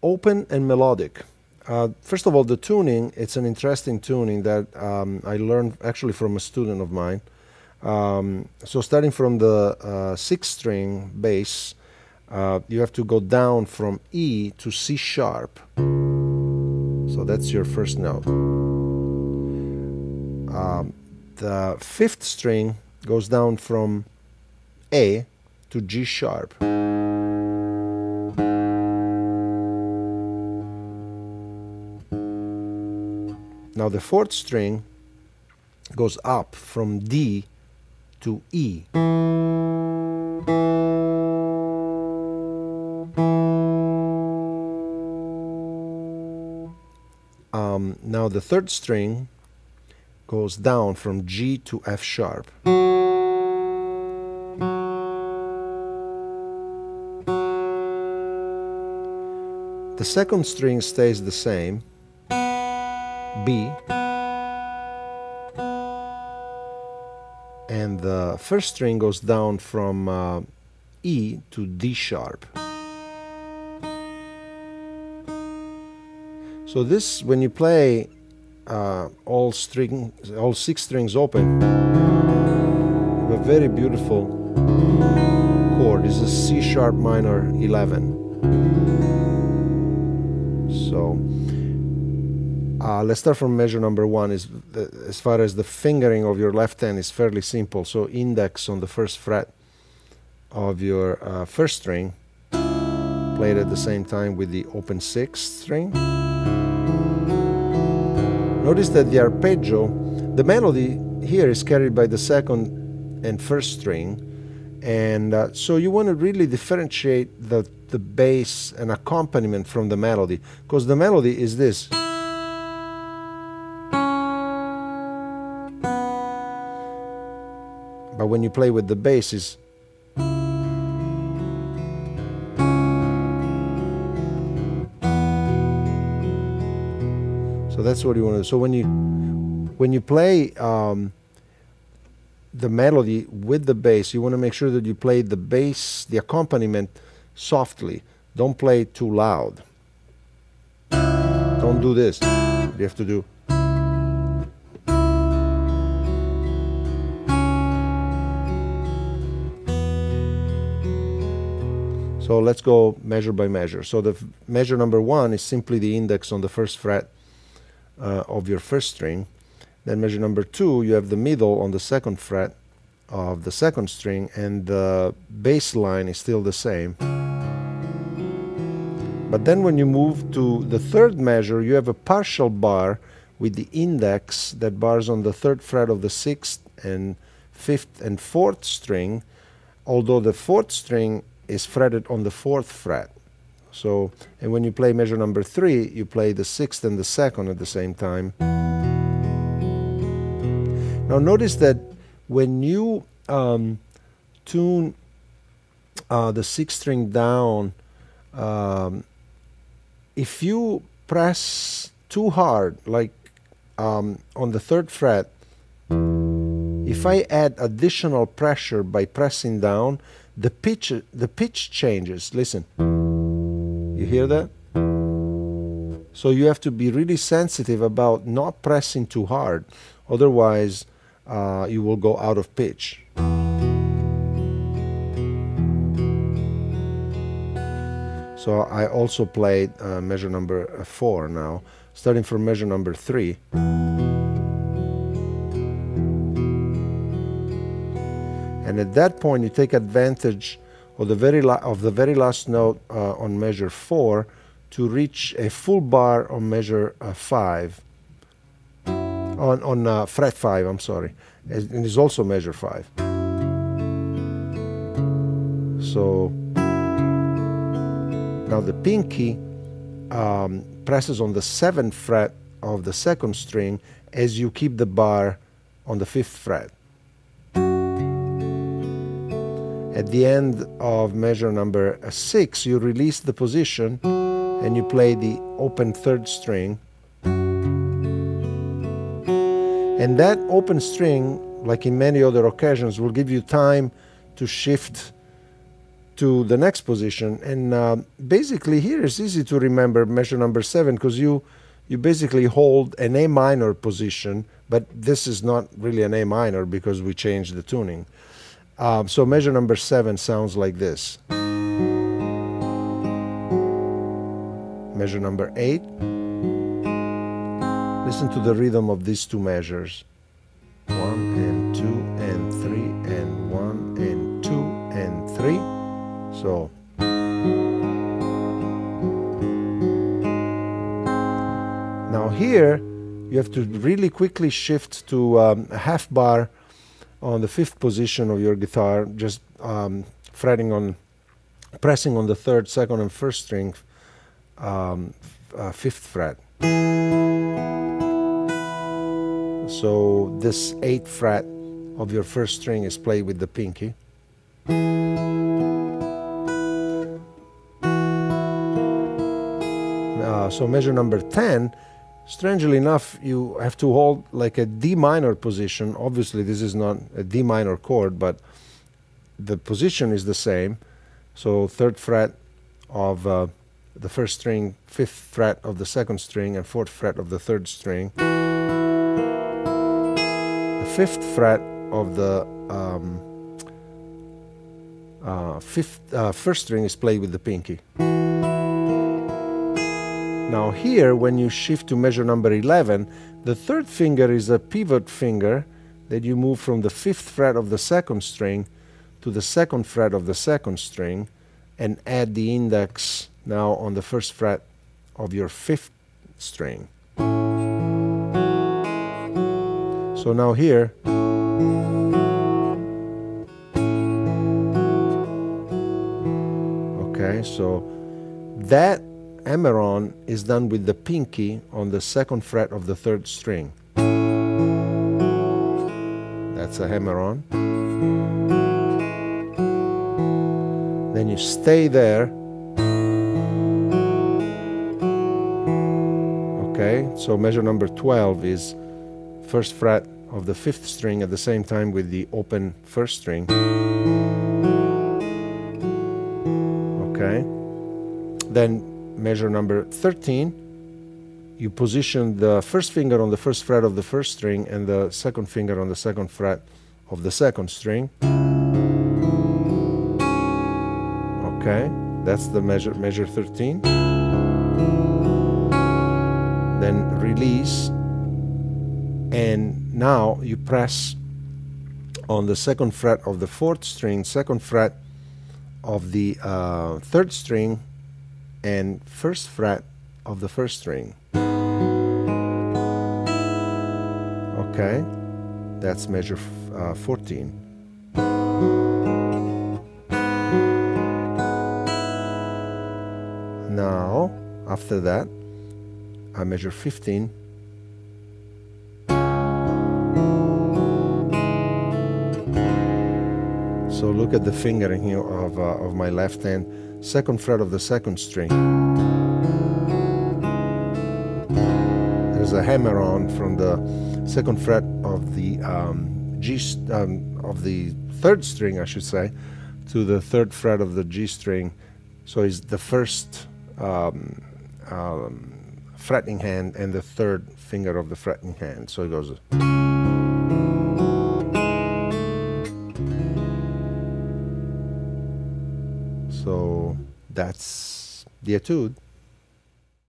open and melodic. First of all, the tuning, it's an interesting tuning that I learned actually from a student of mine. So starting from the sixth string bass, you have to go down from E to C sharp. So that's your first note. The fifth string goes down from A to G sharp. Now the fourth string goes up from D to E. Now the third string goes down from G to F sharp. The second string stays the same, B, and the first string goes down from E to D sharp. So this, when you play all six strings open, you have a very beautiful chord. This is C sharp minor 11. So let's start from measure number one. As far as the fingering of your left hand is fairly simple. So index on the first fret of your first string, played at the same time with the open sixth string. Notice that the arpeggio, the melody here is carried by the second and first string, and so you want to really differentiate the bass and accompaniment from the melody, because the melody is this. But when you play with the bass, is so that's what you want to do. So when you play the melody with the bass, you want to make sure that you play the bass, the accompaniment, softly. Don't play it too loud. Don't do this. You have to do. So let's go measure by measure. So the measure number one is simply the index on the first fret of your first string. Then measure number two, you have the middle on the second fret of the second string, and the bass line is still the same. But then when you move to the third measure, you have a partial bar with the index that bars on the third fret of the sixth and fifth and fourth string, although the fourth string is fretted on the fourth fret. So, and when you play measure number three, you play the sixth and the second at the same time. Now notice that when you tune the sixth string down, if you press too hard, like on the third fret, if I add additional pressure by pressing down, the pitch changes. Listen. You hear that? So you have to be really sensitive about not pressing too hard, otherwise you will go out of pitch. So I also played measure number 4 now, starting from measure number 3. And at that point you take advantage of the very last note on measure 4 to reach a full bar on measure 5, on fret 5, I'm sorry, and it's also measure 5. So now the pinky presses on the 7th fret of the second string as you keep the bar on the 5th fret. At the end of measure number 6, you release the position and you play the open 3rd string. And that open string, like in many other occasions, will give you time to shift to the next position, and basically here it's easy to remember measure number 7, because you basically hold an A minor position, but this is not really an A minor because we changed the tuning. So measure number 7 sounds like this. Measure number 8. Listen to the rhythm of these two measures. 1 and 2 and 3 and 1 and 2 and 3. So now here you have to really quickly shift to a half bar on the 5th position of your guitar, just pressing on the 3rd, 2nd, and 1st string, 5th fret. So this 8th fret of your 1st string is played with the pinky. So measure number 10, strangely enough, you have to hold like a D minor position. Obviously this is not a D minor chord, but the position is the same. So 3rd fret of the 1st string, 5th fret of the 2nd string, and 4th fret of the 3rd string. The 5th fret of the 1st string is played with the pinky. Now here, when you shift to measure number 11, the 3rd finger is a pivot finger that you move from the 5th fret of the 2nd string to the 2nd fret of the 2nd string, and add the index now on the 1st fret of your 5th string. So now here, okay, so that hammer-on is done with the pinky on the 2nd fret of the 3rd string. That's a hammer-on. Then you stay there. Okay, so measure number 12 is 1st fret of the 5th string at the same time with the open 1st string. Okay, then measure number 13, you position the 1st finger on the 1st fret of the 1st string and the 2nd finger on the 2nd fret of the 2nd string. Okay, that's the measure 13. Then release, and now you press on the 2nd fret of the 4th string, 2nd fret of the 3rd string, and 1st fret of the 1st string. Okay, that's measure 14. Now, after that, I measure 15. So look at the fingering here of my left hand. 2nd fret of the 2nd string. There's a hammer-on from the 2nd fret of the of the 3rd string, I should say, to the 3rd fret of the G string. So it's the 1st fretting hand and the 3rd finger of the fretting hand. So it goes. So that's the etude.